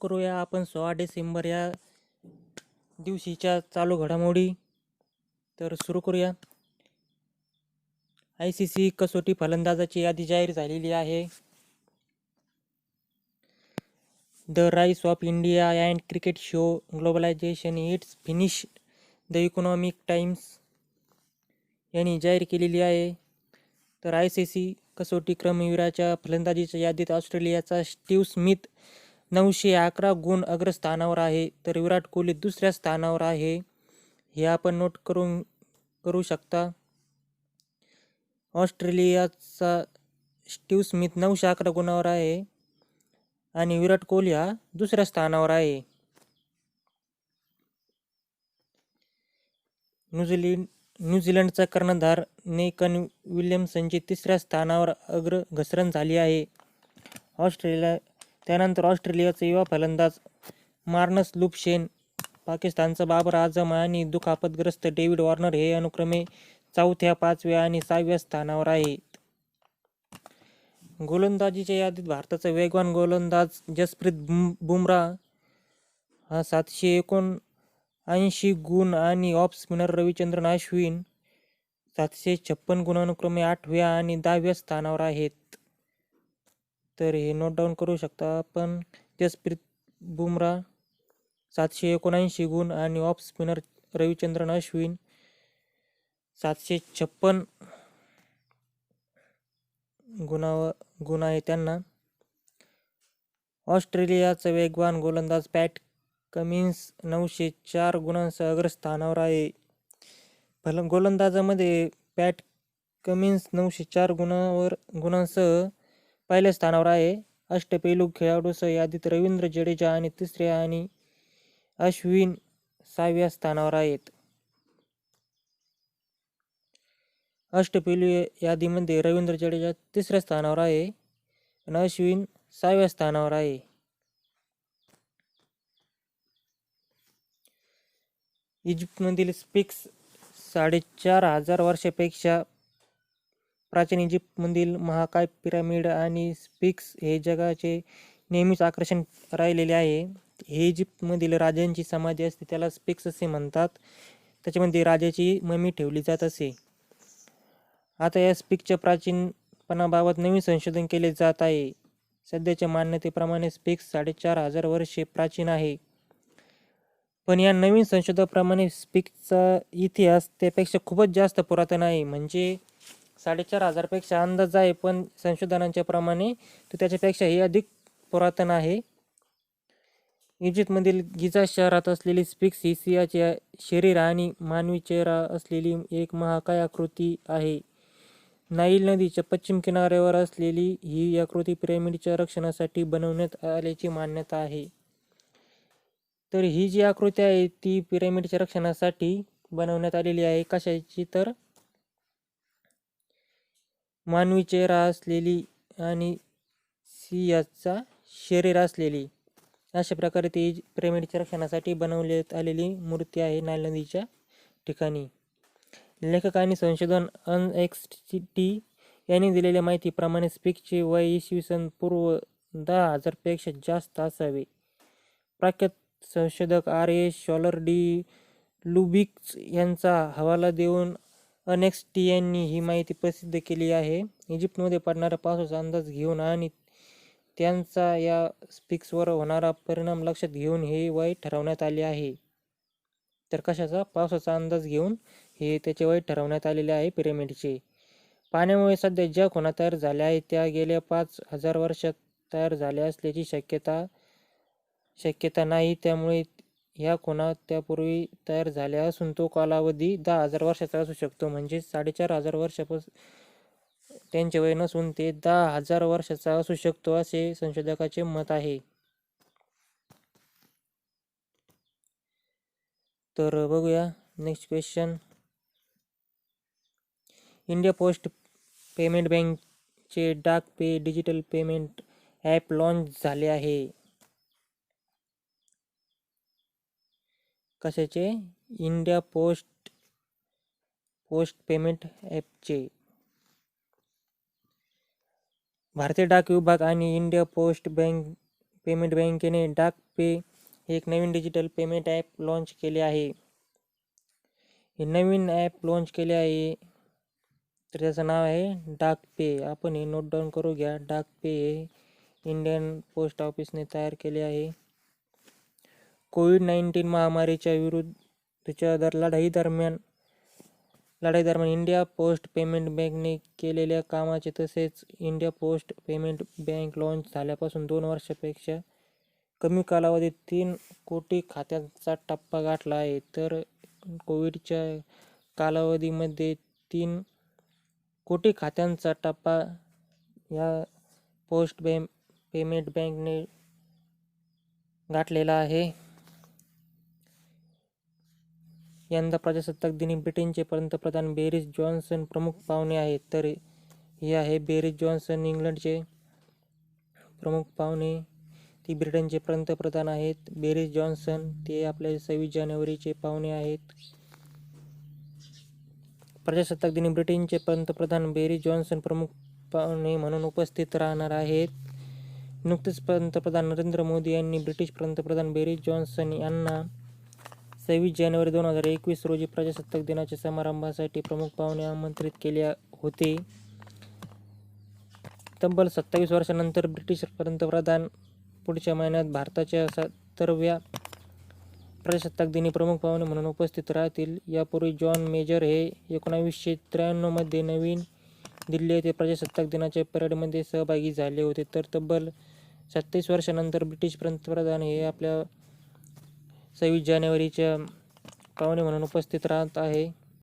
करूया आपण 16 डिसेंबर या दिवशीच्या चालू घडामोडी. तर सुरू करूया. ICC कसोटी फलंदाजाची यादी जाहीर झालेली आहे. The rice of India and cricket show globalisation it's finish the economic times यांनी जाहीर केलेली आहे. तर ICC कसोटी क्रमवीराच्या फलंदाजीच्या यादीत ऑस्ट्रेलियाचा स्टीव्ह स्मिथ 911 गुण अग्रस्थानावर आहे, तर विराट कोहली दुसऱ्या स्थानावर आहे. हे आपण नोट करू शकता. ऑस्ट्रेलियाचा स्टीव्ह स्मिथ 911 गुणावर आहे आणि विराट कोहली हा दुसऱ्या स्थानावर आहे. न्यूझीलंडचा कर्णधार नेकन विल्यमसनची तिसऱ्या स्थानावर घसरण झाली आहे. त्यानंतर ऑस्ट्रेलियाचा युवा फलंदाज मार्नस लुपशेन, पाकिस्तानचा बाबर आझम आणि दुखापतग्रस्त डेव्हिड वॉर्नर हे अनुक्रमे 4थ्या, 5व्या आणि 6व्या स्थानावर आहेत. गोलंदाजीच्या यादीत भारताचा वेगवान गोलंदाज जसप्रीत बुमराह हा 779 गुण आणि ऑफ स्पिनर रविचंद्रन अश्विन 756 गुण अनुक्रमे 8व्या आणि 10व्या स्थानावर आहेत. तर हे नोट डाऊन करू शकता आपण. जसप्रीत बुमराह 779 गुण आणि ऑफ स्पिनर रविचंद्रन अश्विन 756 गुण आहे त्यांना. ऑस्ट्रेलियाचा वेगवान गोलंदाज पॅट कमिन्स 904 गुणांसह अग्रस्थानावर आहे. गोलंदाजामध्ये पॅट कमिन्स 904 गुणांसह पहिल्या स्थानावर आहे. अष्टपैलू खेळाडूसह यादीत रवींद्र जडेजा आणि तिसऱ्या आणि अश्विन 6व्या स्थानावर आहेत. अष्टपैलू यादीमध्ये रवींद्र जडेजा तिसऱ्या स्थानावर आहे आणि अश्विन 6व्या स्थानावर आहे. इजिप्तमधील स्फिंक्स 4500 वर्षापेक्षा प्राचीन. इजिप्तमधील महाकाय पिरामिड आणि स्फिंक्स हे जगाचे नेहमीच आकर्षण राहिलेले आहे. हे इजिप्तमधील राजांची समाधी असते, त्याला स्फिंक्स असे म्हणतात. त्याच्यामध्ये राजाची ममी ठेवली जात असे. आता या स्फिंक्सच्या प्राचीनपणाबाबत नवीन संशोधन केले जात आहे. सध्याच्या मान्यतेप्रमाणे स्फिंक्स 4500 वर्षे प्राचीन आहे. पण या नवीन संशोधनाप्रमाणे स्फिंक्सचा इतिहास त्यापेक्षा खूपच जास्त पुरातन आहे. म्हणजे 4500 पेक्षा अंदाज आहे, पण संशोधनांच्या प्रमाणे तो त्याच्यापेक्षाही अधिक पुरातन आहे. इजिप्तमधील गिझा शहरात असलेली स्फिंक्स ही सिंहाचे शरीर आणि मानवी चेहरा असलेली एक महाकाय आकृती आहे. नाईल नदीच्या पश्चिम किनाऱ्यावर असलेली ही आकृती पिरॅमिडच्या रक्षणासाठी बनवण्यात आल्याची मान्यता आहे. तर ही जी आकृती आहे ती पिरॅमिडच्या रक्षणासाठी बनवण्यात आलेली आहे. कशाची? तर मानवी चेहरा असलेली आणि सिंहाचा शरीर असलेली, अशा प्रकारे ती पिरॅमिडच्या रक्षणासाठी बनवण्यात आलेली मूर्ती आहे नाईल नदीच्या ठिकाणी. लेखक आणि संशोधन NXT यांनी दिलेल्या माहितीप्रमाणे स्फिंक्सचे वय IS पूर्व 10,000 पेक्षा जास्त असावे. प्रख्यात संशोधक RA शॉलर डी लुबिक्स यांचा हवाला देऊन NXT यांनी ही माहिती प्रसिद्ध केली आहे. इजिप्तमध्ये पडणाऱ्या पावसाचा अंदाज घेऊन आणि त्यांचा या स्फिंक्सवर होणारा परिणाम लक्षात घेऊन हे वय ठरवण्यात आले आहे. तर कशाचा? पावसाचा अंदाज घेऊन हे त्याचे वय ठरवण्यात आलेले आहे पिरॅमिडचे. पाण्यामुळे सध्या ज्या खुणा तयार झाल्या आहेत त्या गेल्या 5000 वर्षात तयार झाल्या असल्याची शक्यता नाही. त्यामुळे ह्या खुणा त्यापूर्वी तयार झाल्या असून तो कालावधी 10,000 वर्षाचा असू शकतो. म्हणजे 4500 वर्षापासून त्यांचे वय नसून ते 10,000 वर्षाचा असू शकतो, असे संशोधकाचे मत आहे. तर बघूया next question. India post payment बँकचे डाक पे डिजिटल पेमेंट ॲप लॉन्च झाले आहे. कशाचे? इंडिया पोस्ट पेमेंट ॲपचे. भारतीय डाक विभाग आणि इंडिया पोस्ट पेमेंट बँकेने डाक पे हे एक नवीन डिजिटल पेमेंट ॲप लॉन्च केले आहे. हे नवीन ॲप लॉन्च केले आहे तर त्याचं नाव आहे डाक पे. आपण हे नोट डाऊन करू घ्या. डाक पे हे इंडियन पोस्ट ऑफिसने तयार केले आहे. कोविड-19 महामारीच्या विरुद्धच्या लढाई दरम्यान इंडिया पोस्ट पेमेंट बँकने केलेल्या कामाचे तसेच India post payment bank launch झाल्यापासून 2 वर्षापेक्षा कमी कालावधीत 3 कोटी खात्यांचा टप्पा गाठला आहे. तर कोविडच्या कालावधीमध्ये 3 कोटी खात्यांचा टप्पा या पोस्ट पेमेंट बँकने गाठलेला आहे. यंदा प्रजासत्ताक दिनी ब्रिटनचे पंतप्रधान बोरिस जॉन्सन प्रमुख पाहुणे आहेत. तर हे आहे बोरिस जॉन्सन, इंग्लंडचे प्रमुख पाहुणे. ती ब्रिटनचे पंतप्रधान आहेत. बोरिस जॉन्सन ते आपल्या 26 जानेवारीचे पाहुणे आहेत. प्रजासत्ताक दिनी ब्रिटनचे पंतप्रधान बोरिस जॉन्सन प्रमुख पाहुणे म्हणून उपस्थित राहणार आहेत. नुकतेच पंतप्रधान नरेंद्र मोदी यांनी ब्रिटिश पंतप्रधान बोरिस जॉन्सन यांना 26 जानेवारी 2021 रोजी प्रजासत्ताक दिनाच्या समारंभासाठी प्रमुख पाहुणे आमंत्रित केले होते. तब्बल 27 वर्षांनंतर ब्रिटिश पंतप्रधान पुढच्या महिन्यात भारताच्या 70व्या प्रजासत्ताक दिनी प्रमुख पाहुणे म्हणून उपस्थित राहतील. यापूर्वी जॉन मेजर हे 1993 मध्ये नवी दिल्ली येथे प्रजासत्ताक दिनाच्या परेडमध्ये सहभागी झाले होते. तर तब्बल 27 वर्षांनंतर ब्रिटिश पंतप्रधान हे आपल्या 26 जानेवारीच्या पाहुणे म्हणून उपस्थित राहत आहे.